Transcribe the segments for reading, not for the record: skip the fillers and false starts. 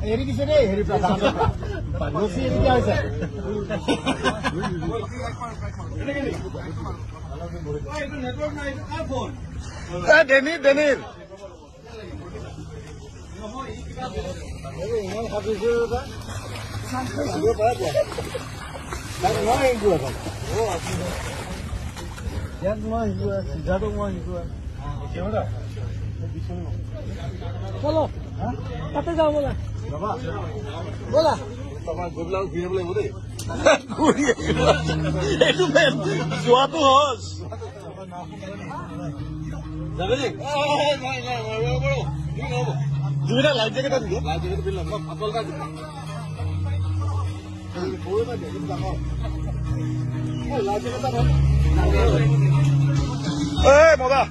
হেৰি দিছে দেই হেৰি লচি এতিয়া হৈছে ডেনিৰ ডেনিৰ ইমান ভাবিছো ইয়াত মই শিকোৱা চিধাটো মই শিকোৱা চলো তাতে যাওঁ ব'লা ব'লা তোমাৰ গধূলি ঘূৰিব লাগিব দেই এইটো যোৱাটো সহজ জুবিনা লাইফ জেকেট আছে লাইফ জেকেট বিল মই পাতল এটা দিম লাইফ জেকেট এটা এই মজা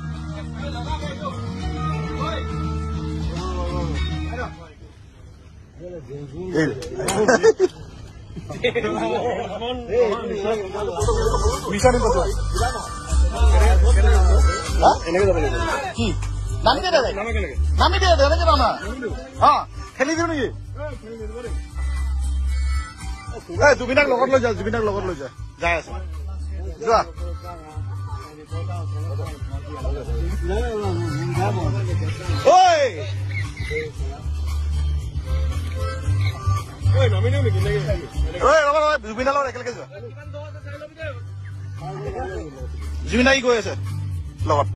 কি নামি দিয়ে নামি দিয়ে এনেকে নামা খেলি দিও নেকি জুবিনাক লগত লৈ যা জুবিনাক লগত লৈ যা যাই আছে যোৱা জুবিনাৰ লগত একেলগে যোৱা জুবিনা কি কৈ আছে লগত